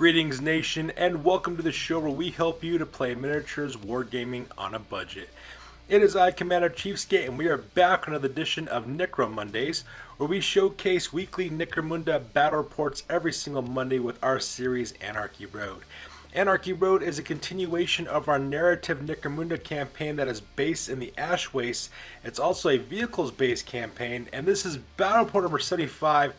Greetings nation, and welcome to the show where we help you to play miniatures wargaming on a budget. It is I, Commander Cheapskate, and we are back on another edition of Necro-Mondays, where we showcase weekly Necromunda Battle Reports every single Monday with our series Anarchy Road. Anarchy Road is a continuation of our narrative Necromunda campaign that is based in the Ash Wastes. It's also a vehicles-based campaign, and this is Battle Report number 75.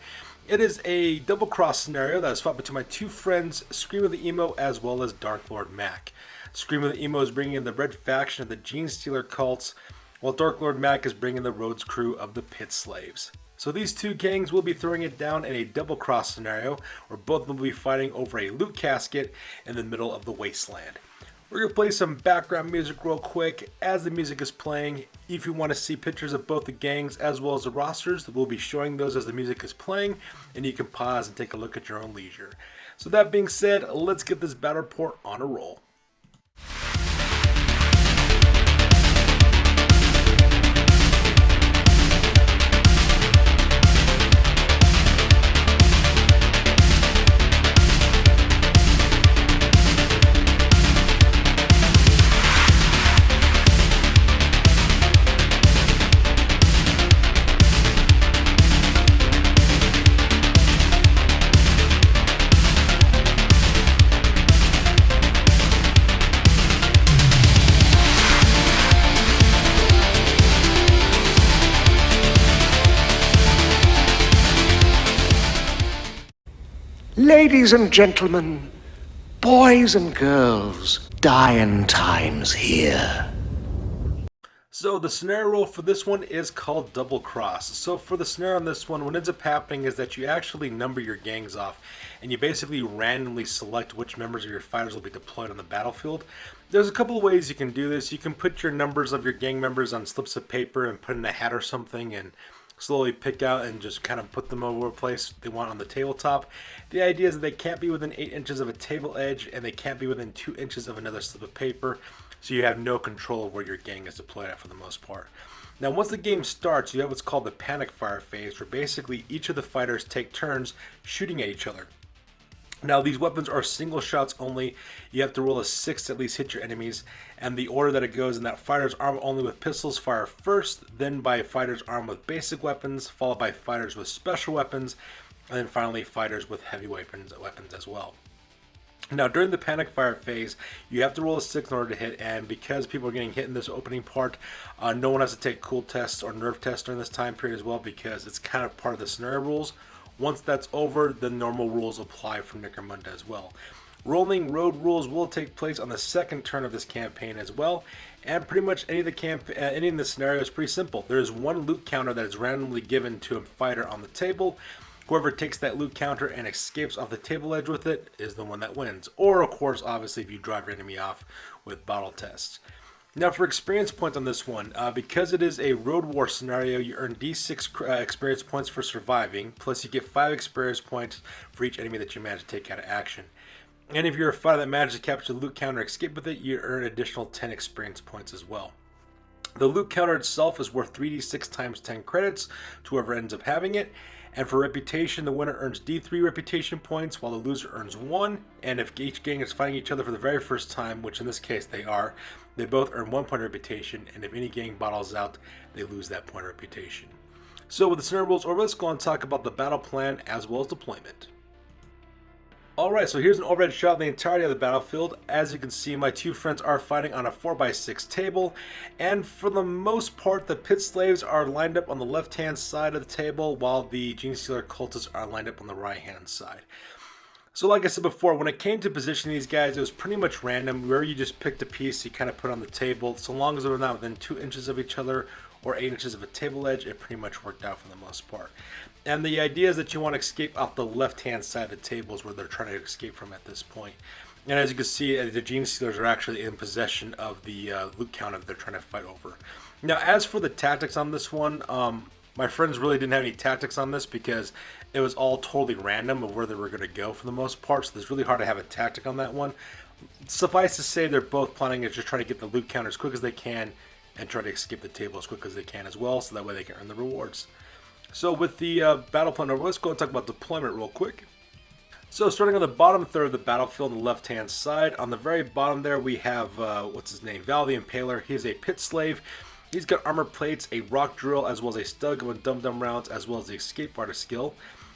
It is a double cross scenario that is fought between my two friends, Scream of the Emo as well as Dark Lord Mac. Scream of the Emo is bringing in the red faction of the Genestealer Cult, while Dark Lord Mac is bringing the Rhodes crew of the Pit Slaves. So these two gangs will be throwing it down in a double cross scenario where both of them will be fighting over a loot casket in the middle of the wasteland. We're going to play some background music real quick as the music is playing. If you want to see pictures of both the gangs as well as the rosters, we'll be showing those as the music is playing, and you can pause and take a look at your own leisure. So that being said, let's get this battle report on a roll. Ladies and gentlemen, boys and girls, dying times here. So the scenario roll for this one is called Double Cross. So for the scenario on this one, what ends up happening is that you actually number your gangs off, and you basically randomly select which members of your fighters will be deployed on the battlefield. There's a couple of ways you can do this. You can put your numbers of your gang members on slips of paper and put in a hat or something, and slowly pick out and just kind of put them over a place they want on the tabletop. The idea is that they can't be within 8 inches of a table edge, and they can't be within 2 inches of another slip of paper, so you have no control of where your gang is deployed at for the most part. Now once the game starts, you have what's called the panic fire phase, where basically each of the fighters take turns shooting at each other. Now these weapons are single shots only. You have to roll a 6 to at least hit your enemies, and the order that it goes in that fighters armed only with pistols fire first, then by fighters armed with basic weapons, followed by fighters with special weapons, and then finally fighters with heavy weapons as well. Now during the panic fire phase, you have to roll a 6 in order to hit, and because people are getting hit in this opening part, no one has to take cool tests or nerve tests during this time period as well, because it's kind of part of the scenario rules. Once that's over, the normal rules apply for Necromunda as well. Rolling road rules will take place on the second turn of this campaign as well, and pretty much any of the scenario is pretty simple. There is one loot counter that is randomly given to a fighter on the table. Whoever takes that loot counter and escapes off the table edge with it is the one that wins. Or of course, obviously, if you drive your enemy off with bottle tests. Now for experience points on this one, because it is a road war scenario, you earn D6 experience points for surviving, plus you get 5 experience points for each enemy that you manage to take out of action. And if you're a fighter that manages to capture the loot counter and escape with it, you earn additional 10 experience points as well. The loot counter itself is worth 3d6 times 10 credits to whoever ends up having it. And for reputation, the winner earns D3 reputation points, while the loser earns 1. And if each gang is fighting each other for the very first time, which in this case they are, they both earn 1 point of reputation. And if any gang bottles out, they lose that point of reputation. So with the scenario rules over, let's go and talk about the battle plan as well as deployment. Alright, so here's an overhead shot of the entirety of the battlefield. As you can see, my two friends are fighting on a 4x6 table, and for the most part, the Pit Slaves are lined up on the left-hand side of the table, while the Genestealer Cultists are lined up on the right-hand side. So like I said before, when it came to positioning these guys, it was pretty much random. Where you just picked a piece, you kind of put on the table. So long as they were not within 2 inches of each other or 8 inches of a table edge, it pretty much worked out for the most part. And the idea is that you want to escape off the left-hand side of the tables where they're trying to escape from at this point. And as you can see, the Genestealers are actually in possession of the loot counter that they're trying to fight over. Now, as for the tactics on this one, my friends really didn't have any tactics on this because it was all totally random of where they were going to go for the most part. So it's really hard to have a tactic on that one. Suffice to say, they're both planning to just try to get the loot counter as quick as they can and try to escape the table as quick as they can as well, so that way they can earn the rewards. So with the battle plan over, let's go and talk about deployment real quick. So starting on the bottom third of the battlefield on the left-hand side, on the very bottom there we have, what's his name, Val the Impaler. He is a pit slave. He's got armor plates, a rock drill, as well as a stun gun with dum-dum rounds, as well as the escape artist skill.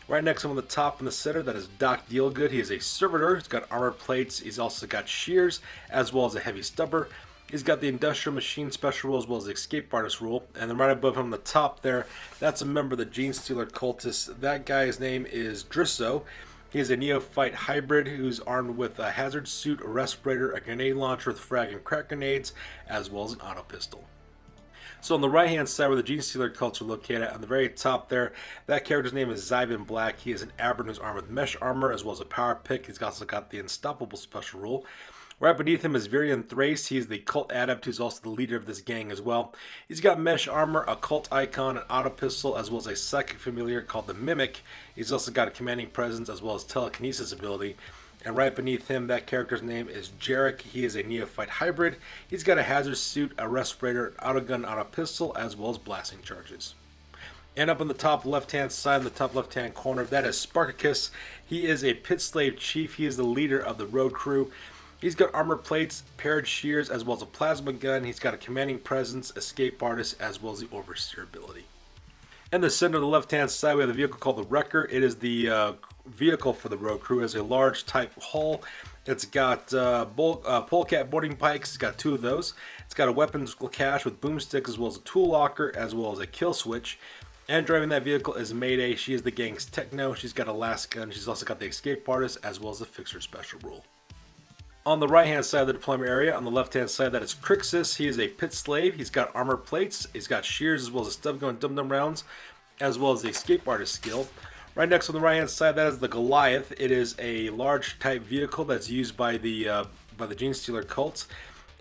Right next to him on the top in the center, that is Doc Dealgood. He is a servitor. He's got armor plates. He's also got shears, as well as a heavy stubber. He's got the industrial machine special rule, as well as the escape artist rule. And then right above him on the top there, that's a member of the Genestealer Cultists. That guy's name is Drisso. He is a neophyte hybrid who's armed with a hazard suit, a respirator, a grenade launcher with frag and crack grenades, as well as an auto pistol. So on the right hand side where the Genestealer Cults are located, on the very top there, that character's name is Zyban Black. He is an Aberrant who's armed with mesh armor as well as a power pick. He's also got the unstoppable special rule. Right beneath him is Virion Thrace. He's the cult adept who's also the leader of this gang as well. He's got mesh armor, a cult icon, an auto pistol, as well as a psychic familiar called the Mimic. He's also got a commanding presence as well as telekinesis ability. And right beneath him, that character's name is Jarek. He is a neophyte hybrid. He's got a hazard suit, a respirator, an auto gun, auto pistol, as well as blasting charges. And up on the top left-hand side, in the top left-hand corner, that is Spartacus. He is a pit slave chief. He is the leader of the road crew. He's got armor plates, paired shears, as well as a plasma gun. He's got a commanding presence, escape artist, as well as the overseer ability. In the center of the left-hand side, we have the vehicle called the Wrecker. It is the vehicle for the road crew. It has a large type hull. It's got polecat boarding pikes. It's got 2 of those. It's got a weapons cache with boomstick, as well as a tool locker, as well as a kill switch. And driving that vehicle is Mayday. She is the gang's techno. She's got a last gun. She's also got the escape artist, as well as the fixer special rule. On the right-hand side of the deployment area, on the left-hand side, that is Crixus. He is a pit slave. He's got armor plates. He's got shears, as well as a stub gun and dum-dum rounds, as well as the escape artist skill. Right next on the right-hand side, that is the Goliath. It is a large type vehicle that's used by the Genestealer Cults.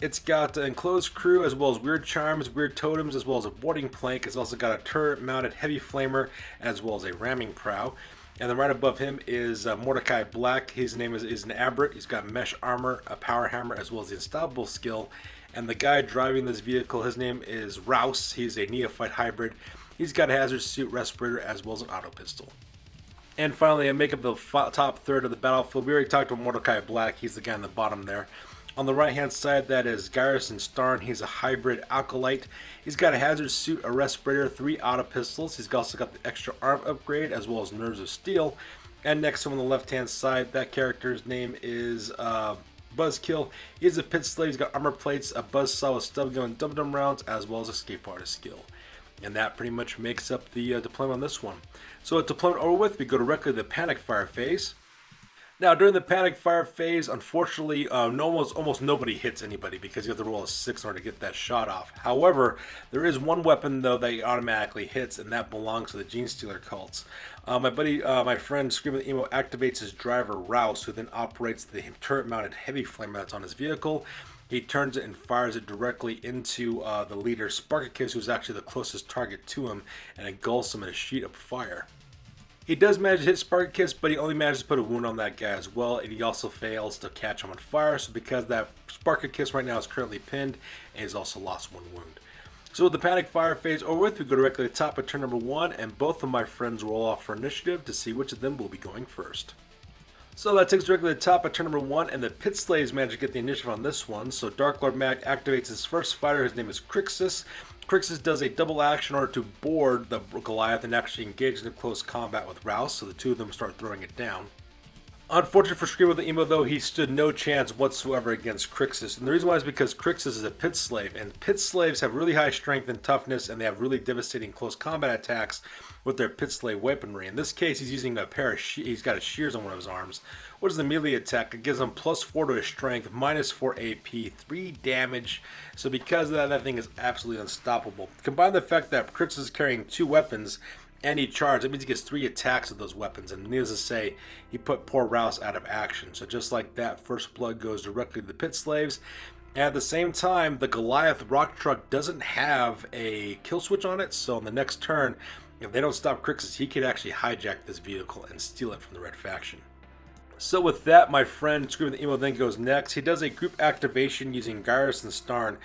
It's got an enclosed crew, as well as weird charms, weird totems, as well as a boarding plank. It's also got a turret-mounted heavy flamer, as well as a ramming prow. And then right above him is Mordecai Black. His name is an Aberrant. He's got mesh armor, a power hammer, as well as the unstoppable skill. And the guy driving this vehicle, his name is Rouse. He's a neophyte hybrid. He's got a hazard suit, respirator, as well as an auto pistol. And finally, I make up the top third of the battlefield. We already talked about Mordecai Black. He's the guy on the bottom there. On the right-hand side, that is Garrison Starn. He's a hybrid acolyte. He's got a hazard suit, a respirator, 3 auto pistols. He's also got the extra arm upgrade, as well as nerves of steel. And next to him on the left-hand side, that character's name is Buzzkill. He's a pit slave. He's got armor plates, a buzzsaw with stub gun and dum-dum rounds, as well as escape artist skill. And that pretty much makes up the deployment on this one. So with deployment over with, we go directly to the panic fire phase. Now, during the panic fire phase, unfortunately, almost nobody hits anybody because you have to roll a 6 in order to get that shot off. However, there is one weapon, though, that automatically hits, and that belongs to the Genestealer Cults. My friend, Screaming Emo, activates his driver, Rouse, who then operates the turret-mounted heavy flamer that's on his vehicle. He turns it and fires it directly into the leader, Spartacus, who's actually the closest target to him, and engulfs him in a sheet of fire. He does manage to hit Spartacus, but he only manages to put a wound on that guy as well, and he also fails to catch him on fire. So because that Spartacus right now is currently pinned, and he's also lost 1 wound. So with the panic fire phase over with, we go directly to the top of turn number 1, and both of my friends roll off for initiative to see which of them will be going first. So that takes directly to the top of turn number 1, and the Pit Slaves manage to get the initiative on this one. So Dark Lord Mac activates his first fighter. His name is Crixus. Crixus does a double action in order to board the Goliath and actually engage in close combat with Rouse, so the 2 of them start throwing it down. Unfortunate for Screamo the Emo, though, he stood no chance whatsoever against Crixus. And the reason why is because Crixus is a pit slave, and pit slaves have really high strength and toughness, and they have really devastating close combat attacks with their pit slave weaponry. In this case, he's using a pair of he's got a shears on one of his arms. What is the melee attack? It gives him +4 to his strength, -4 AP, 3 damage. So because of that, that thing is absolutely unstoppable. Combine the fact that Crixus is carrying 2 weapons, and he charged, that means he gets 3 attacks with those weapons, and needless to say, he put poor Rouse out of action. So just like that, first blood goes directly to the pit slaves. And at the same time, the Goliath rock truck doesn't have a kill switch on it, so on the next turn, if they don't stop Crixus, he could actually hijack this vehicle and steal it from the red faction. So with that, my friend Screaming the Emo then goes next. He does a group activation using Garrison Starn,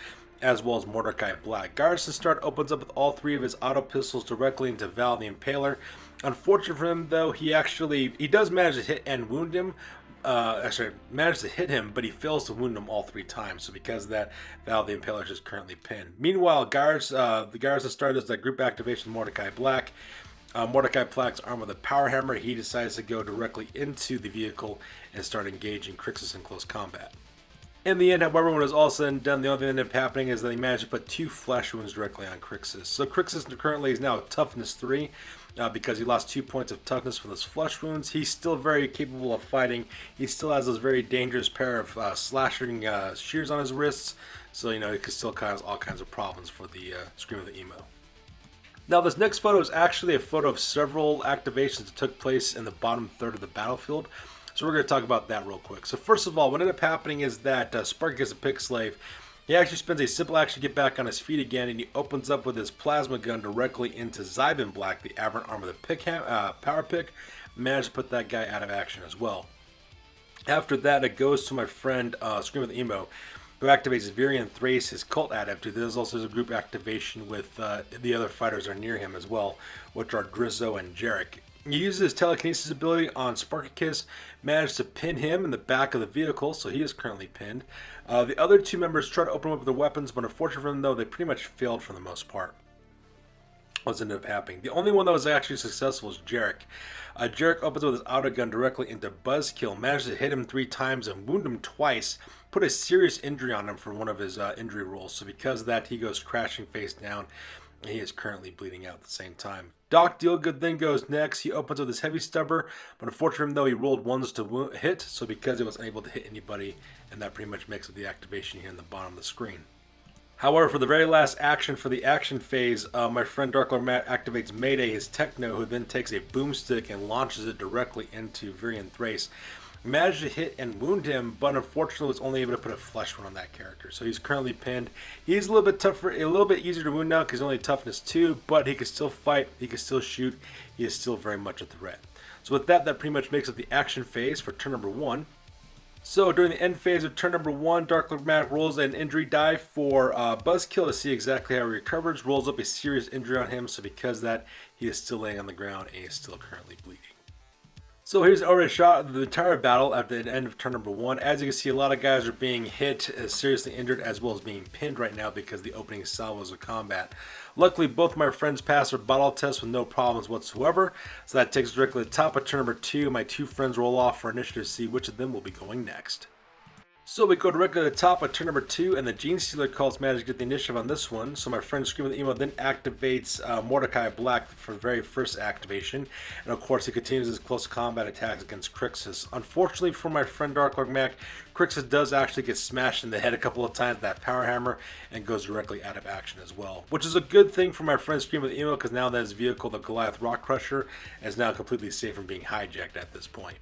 as well as Mordecai Black. Garrison Start opens up with all 3 of his auto pistols directly into Val the Impaler. Unfortunate for him, though, he does manage to hit and wound him. Managed to hit him, but he fails to wound him all 3 times. So because of that, Val the Impaler is just currently pinned. Meanwhile, the Garrison Star does that group activation Mordecai Black. Mordecai Black's armed with a power hammer. He decides to go directly into the vehicle and start engaging Crixus in close combat. In the end, however, when it was all said and done, the only thing that ended up happening is that he managed to put 2 flesh wounds directly on Crixus. So Crixus currently is now toughness 3 because he lost 2 points of toughness from those flesh wounds. He's still very capable of fighting. He still has those very dangerous pair of slashing shears on his wrists. So, it could still cause all kinds of problems for the Scream of the Emo. Now, this next photo is actually a photo of several activations that took place in the bottom third of the battlefield. So we're going to talk about that real quick. So first of all, what ended up happening is that Spartacus, a pick slave, he actually spends a simple action to get back on his feet again, and he opens up with his plasma gun directly into Zybin Black, the aberrant arm of the power pick. Managed to put that guy out of action as well. After that, it goes to my friend Scream of the Emo, who activates Virian Thrace, his cult adept. There's also a group activation with the other fighters are near him as well, which are Drizzo and Jarek. He uses his telekinesis ability on Spartacus, managed to pin him in the back of the vehicle, so he is currently pinned. The other 2 members try to open up with their weapons, but unfortunately for them, though, they pretty much failed for the most part. What ended up happening? The only one that was actually successful was Jarek. Jarek opens with his auto gun directly into Buzzkill, managed to hit him 3 times and wound him twice, put a serious injury on him for one of his injury rolls. So because of that, he goes crashing face down. He is currently bleeding out at the same time. Doc Dealgood then goes next. He opens with his heavy stubber, but unfortunately, though, he rolled 1s to hit, so because he wasn't able to hit anybody, and that pretty much makes it the activation here in the bottom of the screen. However, for the very last action for the action phase, my friend Darklord Matt activates Mayday, his Techno, who then takes a boomstick and launches it directly into Virian Thrace. Managed to hit and wound him, but unfortunately was only able to put a flesh wound on that character. So he's currently pinned. He's a little bit tougher, a little bit easier to wound now because he's only toughness 2, but he can still fight, he can still shoot, he is still very much a threat. So with that, that pretty much makes up the action phase for turn number 1. So during the end phase of turn number 1, Darklord Matt rolls an injury die for Buzzkill to see exactly how he recovers, rolls up a serious injury on him, so because of that, he is still laying on the ground and he is still currently bleeding. So here's already a shot of the entire battle at the end of turn number 1. As you can see, a lot of guys are being hit, seriously injured, as well as being pinned right now because the opening salvos of combat. Luckily, both my friends passed their battle test with no problems whatsoever. So that takes us directly to the top of turn number 2. My 2 friends roll off for initiative to see which of them will be going next. So we go directly to the top of turn number 2, and the Genestealer Cults managed to get the initiative on this one. So my friend Scream of the Emo then activates Mordecai Black for the very first activation. And of course, he continues his close combat attacks against Crixus. Unfortunately for my friend Darklord Mac, Crixus does actually get smashed in the head a couple of times with that power hammer and goes directly out of action as well. Which is a good thing for my friend Scream of the Emo, because now that his vehicle, the Goliath Rock Crusher, is now completely safe from being hijacked at this point.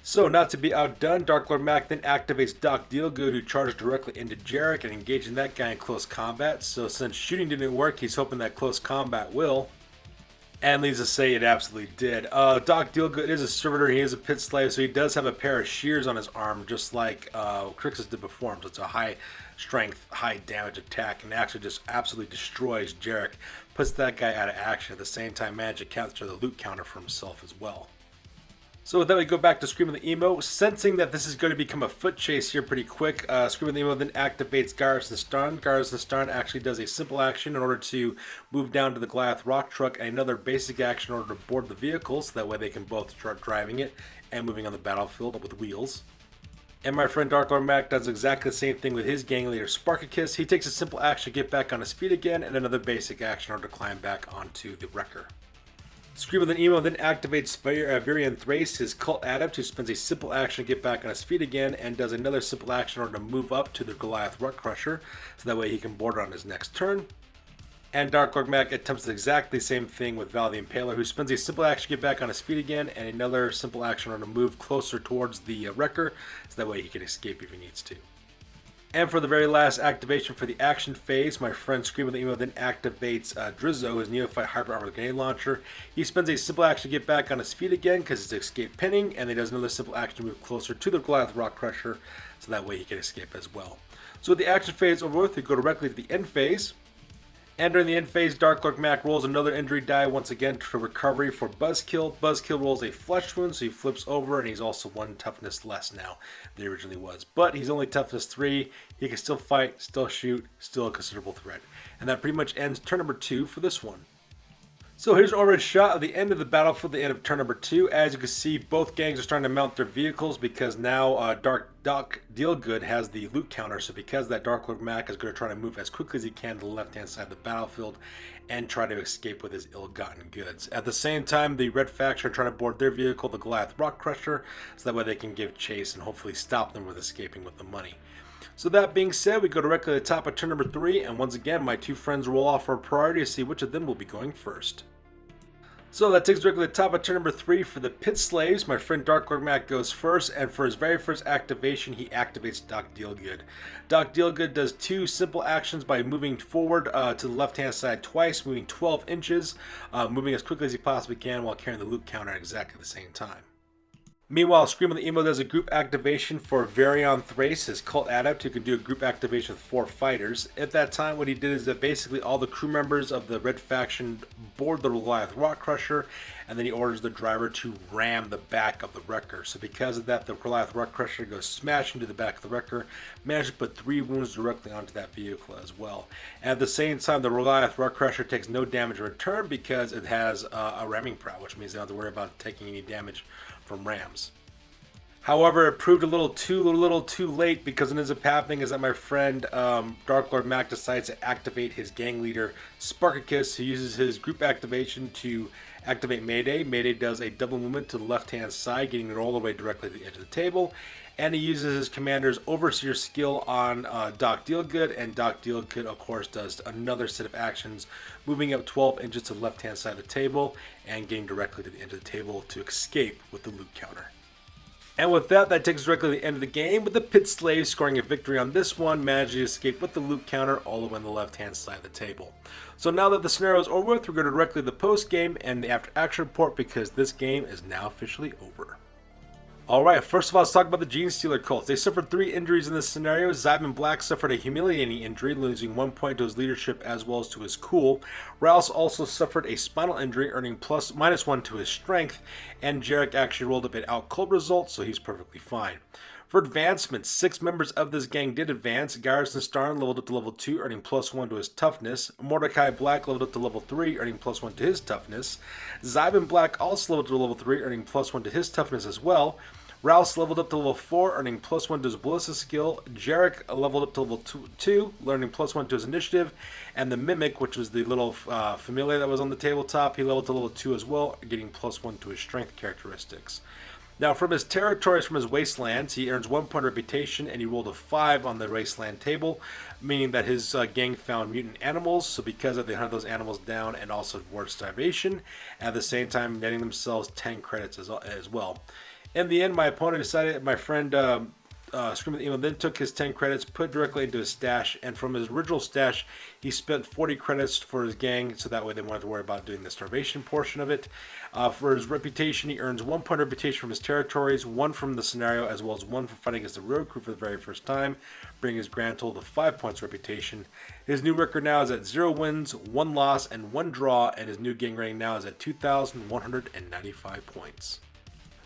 So, not to be outdone, Darklord Mac then activates Doc Dealgood, who charges directly into Jarek and engaging that guy in close combat. So, since shooting didn't work, he's hoping that close combat will. And needless to say, it absolutely did. Doc Dealgood is a servitor, he is a pit slave, so he does have a pair of shears on his arm, just like Crixus did before him. So, it's a high strength, high damage attack, and actually just absolutely destroys Jarek. Puts that guy out of action, at the same time managing to capture the loot counter for himself as well. So with that, we go back to Scream of the Emo. Sensing that this is going to become a foot chase here pretty quick, Scream of the Emo then activates Garrison Starn. Garrison Starn actually does a simple action in order to move down to the Goliath Rock Truck, and another basic action in order to board the vehicle, so that way they can both start driving it and moving on the battlefield with wheels. And my friend Darklord Mac does exactly the same thing with his gang leader Spartacus. He takes a simple action to get back on his feet again, and another basic action in order to climb back onto the wrecker. Scream of the Emo then activates Virian Thrace, his cult adept, who spends a simple action to get back on his feet again, and does another simple action in order to move up to the Goliath Rock Crusher, so that way he can board it on his next turn. And Darklord Mac attempts exactly the same thing with Val the Impaler, who spends a simple action to get back on his feet again, and another simple action in order to move closer towards the wrecker, so that way he can escape if he needs to. And for the very last activation for the action phase, my friend Scream of the Emo then activates Drizzo, his Neophyte Hyper Armored Grenade Launcher. He spends a simple action to get back on his feet again because it's escape pinning, and he does another simple action to move closer to the Goliath Rock Crusher, so that way he can escape as well. So with the action phase over with, we go directly to the end phase. And during the end phase, Dark Lord Mac rolls another injury die once again to recovery for Buzzkill. Buzzkill rolls a flesh wound, so he flips over, and he's also 1 toughness less now than he originally was. But he's only toughness 3. He can still fight, still shoot, still a considerable threat. And that pretty much ends turn number 2 for this one. So here's already a shot of the end of the battlefield, the end of turn number 2. As you can see, both gangs are starting to mount their vehicles because now Doc Dealgood has the loot counter. So because that Dark Lord Mac is going to try to move as quickly as he can to the left-hand side of the battlefield and try to escape with his ill-gotten goods. At the same time, the Red Faction are trying to board their vehicle, the Goliath Rock Crusher, so that way they can give chase and hopefully stop them with escaping with the money. So that being said, we go directly to the top of turn number 3, and once again, my 2 friends roll off for a priority to see which of them will be going first. So that takes directly to the top of turn number 3 for the Pit Slaves. My friend Dark Lord Mac goes first, and for his very first activation, he activates Doc Dealgood. Doc Dealgood does 2 simple actions by moving forward to the left-hand side twice, moving 12 inches, moving as quickly as he possibly can while carrying the loot counter at exactly the same time. Meanwhile, Scream of the Emo does a group activation for Varion Thrace, his cult adept, who can do a group activation with 4 fighters. At that time, what he did is that basically all the crew members of the Red Faction board the Goliath Rock Crusher, and then he orders the driver to ram the back of the wrecker. So because of that, the Goliath Rock Crusher goes smashing to the back of the wrecker, manages to put 3 wounds directly onto that vehicle as well. And at the same time, the Goliath Rock Crusher takes no damage in return because it has a ramming prow, which means they don't have to worry about taking any damage from rams. However, it proved a little too late, because what ends up happening is that my friend Dark Lord Mac decides to activate his gang leader Spartacus, who uses his group activation to activate Mayday. Mayday does a double movement to the left-hand side, getting it all the way directly to the edge of the table. And he uses his commander's Overseer skill on Doc Dealgood, and Doc Dealgood, of course, does another set of actions, moving up 12 inches to the left-hand side of the table and getting directly to the end of the table to escape with the loot counter. And with that, that takes us directly to the end of the game, with the Pit Slaves scoring a victory on this one, managing to escape with the loot counter all the way on the left-hand side of the table. So now that the scenario is over with, we're going to directly to the post-game and the after-action report, because this game is now officially over. Alright, first of all, let's talk about the Genestealer Cult. They suffered 3 injuries in this scenario. Zyban Black suffered a humiliating injury, losing 1 point to his leadership as well as to his cool. Rouse also suffered a spinal injury, earning -1 to his strength. And Jarek actually rolled up an out cold result, so he's perfectly fine. For advancements, 6 members of this gang did advance. Garrison Starn leveled up to level 2, earning +1 to his toughness. Mordecai Black leveled up to level 3, earning +1 to his toughness. Zyban Black also leveled up to level 3, earning +1 to his toughness as well. Rouse leveled up to level 4, earning +1 to his Ballista skill. Jarek leveled up to level 2, learning +1 to his initiative. And the Mimic, which was the little familiar that was on the tabletop, he leveled to level 2 as well, getting +1 to his strength characteristics. Now, from his territories, from his wastelands, he earns 1 point reputation, and he rolled a 5 on the wasteland table, meaning that his gang found mutant animals. So because of, they hunted those animals down and also dwarf starvation, at the same time netting themselves 10 credits as well. In the end, my opponent decided, my friend Scream of the Emo then took his 10 credits, put it directly into his stash, and from his original stash, he spent 40 credits for his gang, so that way they won't have to worry about doing the starvation portion of it. For his reputation, he earns 1 point reputation from his territories, 1 from the scenario, as well as 1 for fighting against the road crew for the very first time, bringing his grand total to 5 points reputation. His new record now is at 0 wins, 1 loss, and 1 draw, and his new gang rating now is at 2,195 points.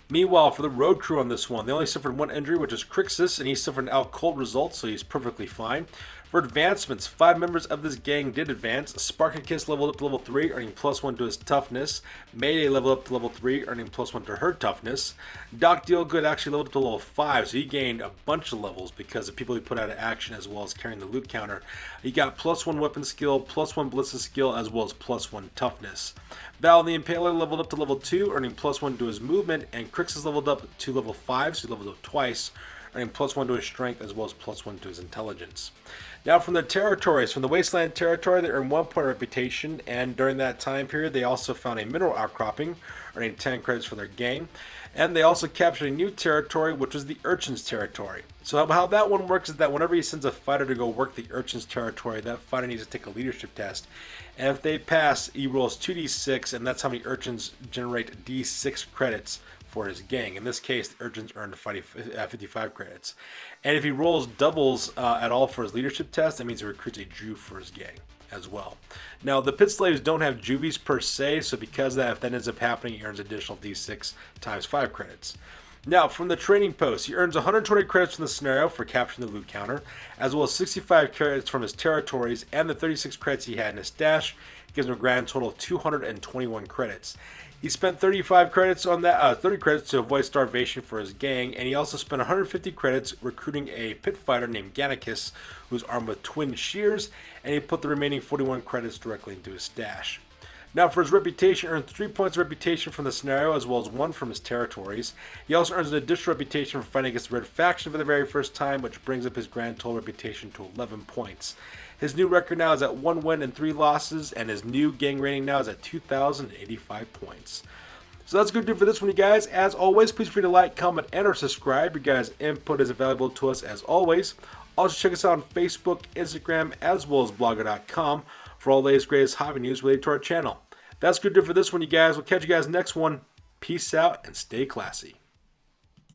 Meanwhile, for the road crew on this one, they only suffered 1 injury, which is Crixus, and he suffered an out cold result, so he's perfectly fine. For advancements, 5 members of this gang did advance. Spartacus leveled up to level 3, earning +1 to his toughness. Mayday leveled up to level 3, earning +1 to her toughness. Doc Dealgood actually leveled up to level 5, so he gained a bunch of levels because of people he put out of action as well as carrying the loot counter. He got +1 weapon skill, +1 Ballista skill, as well as +1 toughness. Val the Impaler leveled up to level 2, earning +1 to his movement, and Crixus leveled up to level 5, so he leveled up twice, earning +1 to his strength as well as +1 to his intelligence. Now from the territories, from the Wasteland territory, they earn 1 point reputation, and during that time period they also found a mineral outcropping, earning 10 credits for their gang, and they also captured a new territory, which was the Urchins territory. So how that one works is that whenever he sends a fighter to go work the Urchins territory, that fighter needs to take a leadership test, and if they pass, he rolls 2d6, and that's how many Urchins generate d6 credits for his gang. In this case, the Urchins earned 55 credits. And if he rolls doubles at all for his leadership test, that means he recruits a Jew for his gang as well. Now, the Pit Slaves don't have juvies per se, so because of that, if that ends up happening, he earns additional d6 times 5 credits. Now, from the training post, he earns 120 credits from the scenario for capturing the loot counter, as well as 65 credits from his territories, and the 36 credits he had in his stash gives him a grand total of 221 credits. He spent 35 credits on that, 30 credits to avoid starvation for his gang, and he also spent 150 credits recruiting a pit fighter named Gannicus, who's armed with twin shears, and he put the remaining 41 credits directly into his stash. Now for his reputation, he earned 3 points of reputation from the scenario as well as 1 from his territories. He also earns an additional reputation for fighting against the Red Faction for the very first time, which brings up his grand total reputation to 11 points. His new record now is at 1 win and 3 losses, and his new gang rating now is at 2,085 points. So that's going to do for this one, you guys. As always, please feel free to like, comment, and or subscribe. Your guys' input is valuable to us as always. Also check us out on Facebook, Instagram, as well as blogger.com for all the latest, greatest hobby news related to our channel. That's going to do for this one, you guys. We'll catch you guys next one. Peace out and stay classy.